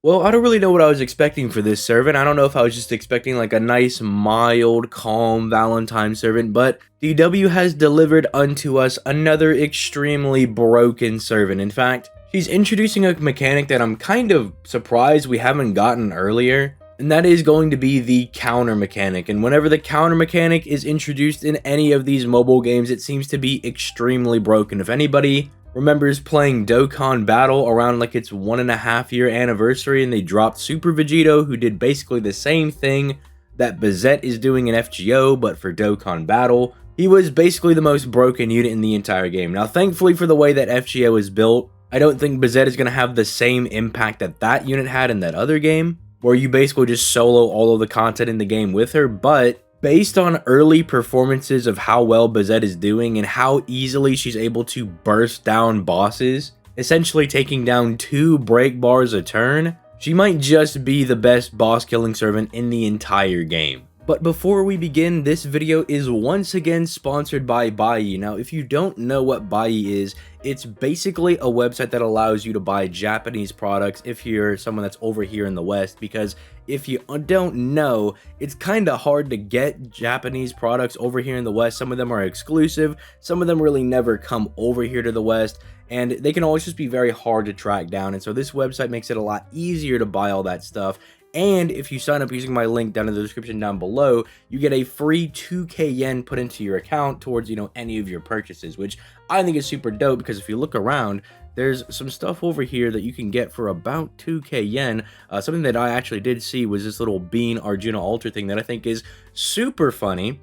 Well, I don't really know what I was expecting for this servant. I don't know if I was just expecting like a nice, mild, calm Valentine servant, but DW has delivered unto us another extremely broken servant. In fact, she's introducing a mechanic that I'm kind of surprised we haven't gotten earlier, and that is going to be the counter mechanic. And whenever the counter mechanic is introduced in any of these mobile games, it seems to be extremely broken. If anybody remembers playing Dokkan Battle around like its 1.5 year anniversary, and they dropped Super Vegito, who did basically the same thing that Bazette is doing in FGO, but for Dokkan Battle. He was basically the most broken unit in the entire game. Now, thankfully for the way that FGO is built, I don't think Bazette is going to have the same impact that that unit had in that other game, where you basically just solo all of the content in the game with her, but based on early performances of how well Bazette is doing and how easily she's able to burst down bosses, essentially taking down 2 break bars a turn, she might just be the best boss killing servant in the entire game. But before we begin, this video is once again sponsored by Bai. Now, if you don't know what Bai is, it's basically a website that allows you to buy Japanese products if you're someone that's over here in the West, because if you don't know, it's kind of hard to get Japanese products over here in the West. Some of them are exclusive, some of them really never come over here to the West, and they can always just be very hard to track down. And so this website makes it a lot easier to buy all that stuff. And if you sign up using my link down in the description down below, you get a free 2k yen put into your account towards, any of your purchases, which I think is super dope, because if you look around, there's some stuff over here that you can get for about 2k yen. Something that I actually did see was this little Bean Arjuna Altar thing that I think is super funny,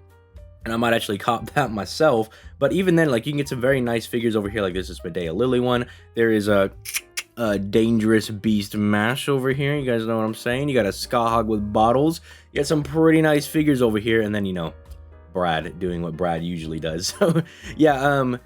and I might actually cop that myself. But even then, like, you can get some very nice figures over here. Like, there's this Medea Lily one. There is a Dangerous Beast Mash over here. You guys know what I'm saying? You got a Skahog with bottles. You got some pretty nice figures over here, and then Brad doing what Brad usually does. So yeah,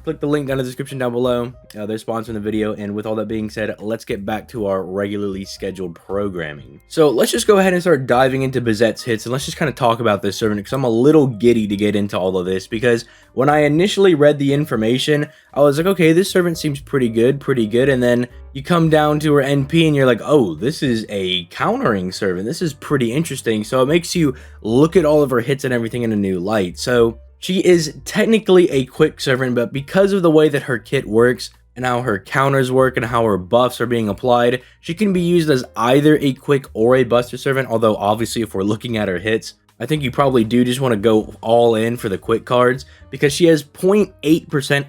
click the link down in the description down below. They're sponsoring the video. And with all that being said, let's get back to our regularly scheduled programming. So let's just go ahead and start diving into Bazette's hits, and let's just kind of talk about this servant, because I'm a little giddy to get into all of this, because when I initially read the information, I was like, okay, this servant seems pretty good, and then you come down to her NP and you're like, oh, this is a countering servant. This is pretty interesting. So it makes you look at all of her hits and everything in a new light. So she is technically a quick servant, but because of the way that her kit works and how her counters work and how her buffs are being applied, she can be used as either a quick or a buster servant. Although obviously if we're looking at her hits, I think you probably do just want to go all in for the quick cards, because she has 0.8%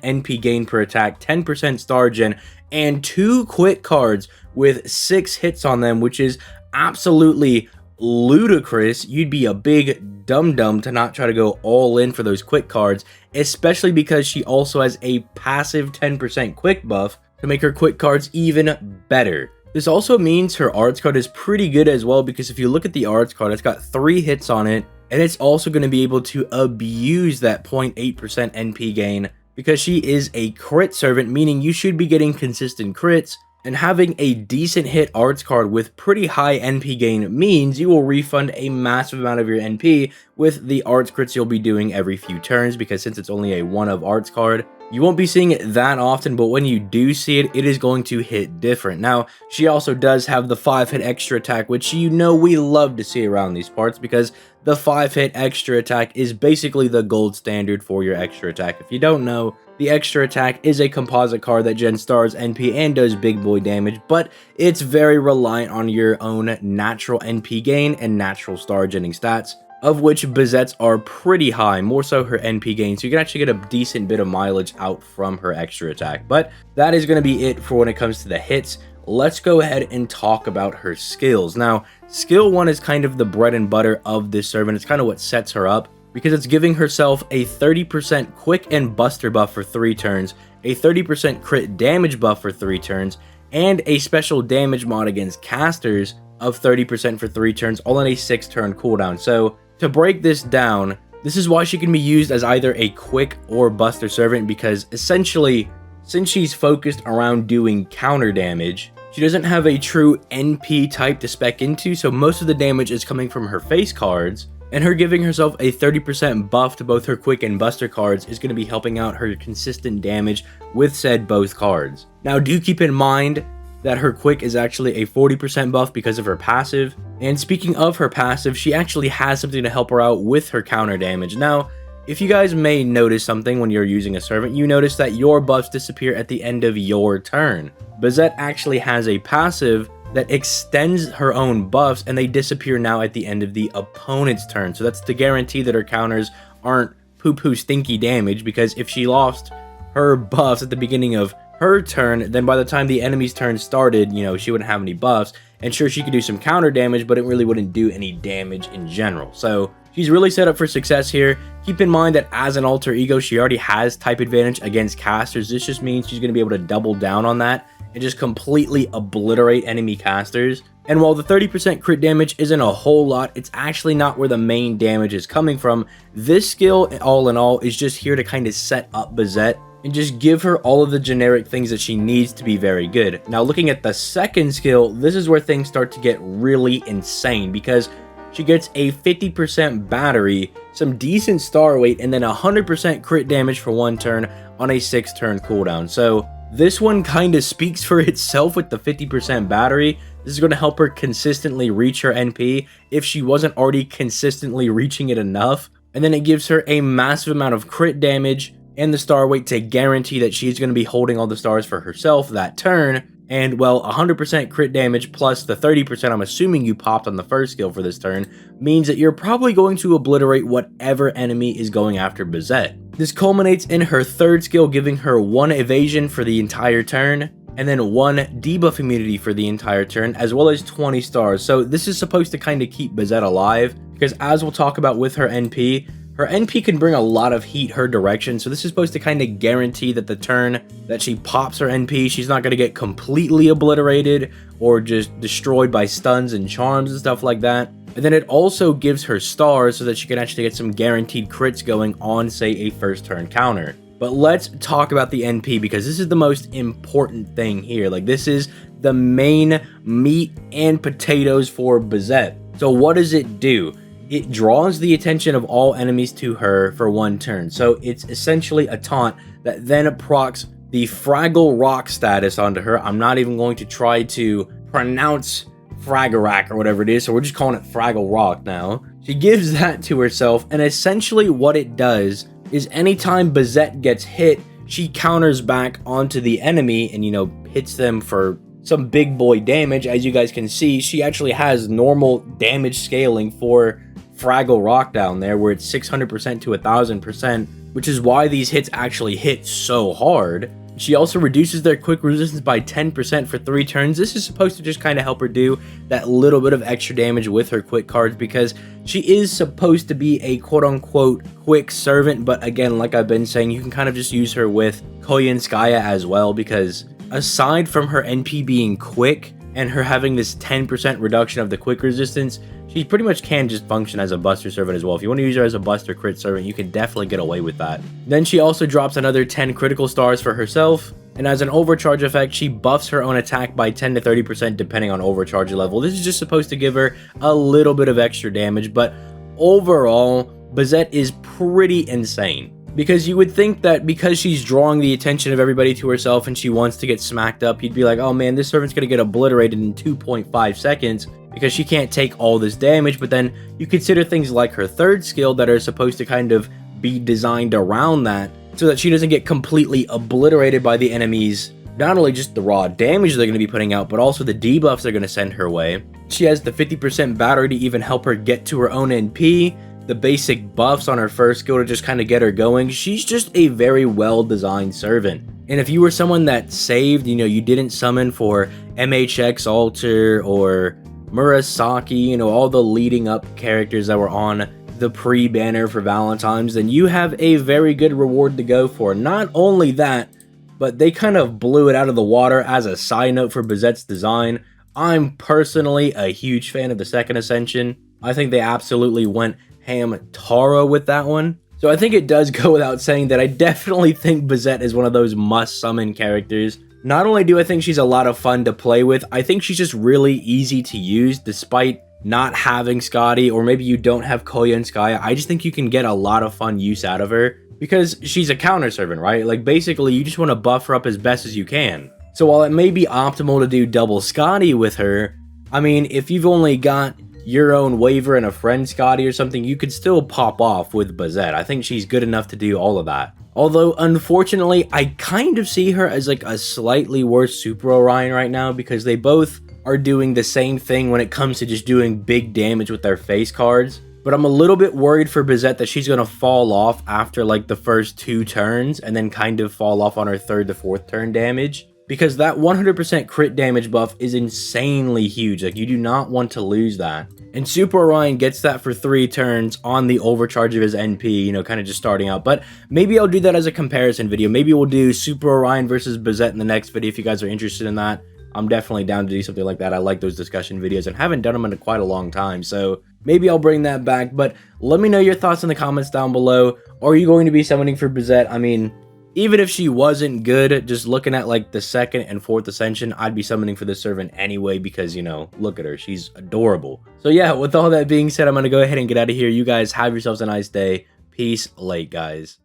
NP gain per attack, 10% star gen, and 2 quick cards with 6 hits on them, which is absolutely ludicrous. You'd be a big dum-dum to not try to go all in for those quick cards, especially because she also has a passive 10% quick buff to make her quick cards even better. This also means her arts card is pretty good as well, because if you look at the arts card, it's got 3 hits on it, and it's also going to be able to abuse that 0.8% NP gain, because she is a crit servant, meaning you should be getting consistent crits. And having a decent hit arts card with pretty high NP gain means you will refund a massive amount of your NP with the arts crits you'll be doing every few turns, because since it's only a 1 of arts card, you won't be seeing it that often, but when you do see it, it is going to hit different. Now, she also does have the 5-hit extra attack, which we love to see around these parts, because the 5-hit extra attack is basically the gold standard for your extra attack. If you don't know, the extra attack is a composite card that gen stars NP and does big boy damage, but it's very reliant on your own natural NP gain and natural star genning stats, of which Bazette's are pretty high, more so her NP gain, so you can actually get a decent bit of mileage out from her extra attack. But that is going to be it for when it comes to the hits. Let's go ahead and talk about her skills. Now, skill 1 is kind of the bread and butter of this servant. It's kind of what sets her up, because it's giving herself a 30% quick and buster buff for 3 turns, a 30% crit damage buff for 3 turns, and a special damage mod against casters of 30% for 3 turns, all in a 6-turn cooldown. So to break this down, this is why she can be used as either a quick or buster servant, because essentially, since she's focused around doing counter damage, she doesn't have a true NP type to spec into, so most of the damage is coming from her face cards, and her giving herself a 30% buff to both her quick and buster cards is going to be helping out her consistent damage with said both cards. Now, do keep in mind that her quick is actually a 40% buff because of her passive. And speaking of her passive, she actually has something to help her out with her counter damage. Now, if you guys may notice something when you're using a servant, you notice that your buffs disappear at the end of your turn. Bazette actually has a passive that extends her own buffs, and they disappear now at the end of the opponent's turn. So that's to guarantee that her counters aren't poo-poo stinky damage, because if she lost her buffs at the beginning of her turn, then by the time the enemy's turn started, you know, she wouldn't have any buffs. And sure, she could do some counter damage, but it really wouldn't do any damage in general. So she's really set up for success here. Keep in mind that as an alter ego, she already has type advantage against casters. This just means she's going to be able to double down on that and just completely obliterate enemy casters. And while the 30% crit damage isn't a whole lot, it's actually not where the main damage is coming from. This skill, all in all, is just here to kind of set up Bazette and just give her all of the generic things that she needs to be very good. Now, looking at the second skill, this is where things start to get really insane, because she gets a 50% battery, some decent star weight, and then 100% crit damage for one turn on a 6-turn cooldown. So this one kind of speaks for itself with the 50% battery. This is going to help her consistently reach her NP if she wasn't already consistently reaching it enough. And then it gives her a massive amount of crit damage and the star weight to guarantee that she's going to be holding all the stars for herself that turn. And well, 100% crit damage plus the 30% I'm assuming you popped on the first skill for this turn means that you're probably going to obliterate whatever enemy is going after Bazette. This culminates in her third skill, giving her 1 evasion for the entire turn, and then 1 debuff immunity for the entire turn, as well as 20 stars. So this is supposed to kind of keep Bazette alive, because as we'll talk about with her NP can bring a lot of heat her direction. So this is supposed to kind of guarantee that the turn that she pops her NP, she's not going to get completely obliterated or just destroyed by stuns and charms and stuff like that. And then it also gives her stars so that she can actually get some guaranteed crits going on, say, a first turn counter. But let's talk about the NP, because this is the most important thing here. Like, this is the main meat and potatoes for Bazette. So what does it do? It draws the attention of all enemies to her for one turn. So it's essentially a taunt that then procs the Fraggle Rock status onto her. I'm not even going to try to pronounce Fragarak or whatever it is, so we're just calling it Fraggle Rock now. She gives that to herself, and essentially what it does is anytime Bazette gets hit, she counters back onto the enemy and, you know, hits them for some big boy damage. As you guys can see, she actually has normal damage scaling for Fraggle Rock down there, where it's 600% to 1000%, which is why these hits actually hit so hard. She also reduces their quick resistance by 10% for 3 turns. This is supposed to just kind of help her do that little bit of extra damage with her quick cards, because she is supposed to be a quote-unquote quick servant. But again, like I've been saying, you can kind of just use her with Koyanskaya as well, because aside from her NP being quick and her having this 10% reduction of the quick resistance, she pretty much can just function as a buster servant as well. If you want to use her as a buster crit servant, you can definitely get away with that. Then she also drops another 10 critical stars for herself, and as an overcharge effect, she buffs her own attack by 10 to 30% depending on overcharge level. This is just supposed to give her a little bit of extra damage, but overall, Bazette is pretty insane. Because you would think that because she's drawing the attention of everybody to herself and she wants to get smacked up, you'd be like, oh man, this servant's gonna get obliterated in 2.5 seconds because she can't take all this damage. But then you consider things like her third skill that are supposed to kind of be designed around that, so that she doesn't get completely obliterated by the enemies. Not only just the raw damage they're going to be putting out, but also the debuffs they're going to send her way. She has the 50% battery to even help her get to her own NP, the basic buffs on her first skill to just kind of get her going. She's just a very well-designed servant. And if you were someone that saved, you know, you didn't summon for MHX Alter or Murasaki, you know, all the leading up characters that were on the pre-banner for Valentine's, then you have a very good reward to go for. Not only that, but they kind of blew it out of the water as a side note for Bazette's design. I'm personally a huge fan of the second Ascension. I think they absolutely went ham taro with that one. So I think it does go without saying that I definitely think Bazette is one of those must summon characters. Not only do I think she's a lot of fun to play with, I think she's just really easy to use despite not having Scotty, or maybe you don't have Koya and Skya. I just think you can get a lot of fun use out of her because she's a counter servant, right? Like basically you just want to buff her up as best as you can. So while it may be optimal to do double Scotty with her, I mean, if you've only got your own waiver and a friend Scotty or something, you could still pop off with Bazette. I think she's good enough to do all of that. Although, unfortunately, I kind of see her as like a slightly worse Super Orion right now, because they both are doing the same thing when it comes to just doing big damage with their face cards. But I'm a little bit worried for Bazette that she's going to fall off after like the first 2 turns and then kind of fall off on her 3rd to 4th turn damage. Because that 100% crit damage buff is insanely huge. Like, you do not want to lose that. And Super Orion gets that for 3 turns on the overcharge of his NP, you know, kind of just starting out. But maybe I'll do that as a comparison video. Maybe we'll do Super Orion versus Bazette in the next video if you guys are interested in that. I'm definitely down to do something like that. I like those discussion videos and haven't done them in quite a long time. So maybe I'll bring that back. But let me know your thoughts in the comments down below. Are you going to be summoning for Bazette? I mean, even if she wasn't good, just looking at like the 2nd and 4th Ascension, I'd be summoning for this servant anyway because, you know, look at her. She's adorable. So yeah, with all that being said, I'm going to go ahead and get out of here. You guys have yourselves a nice day. Peace late, guys.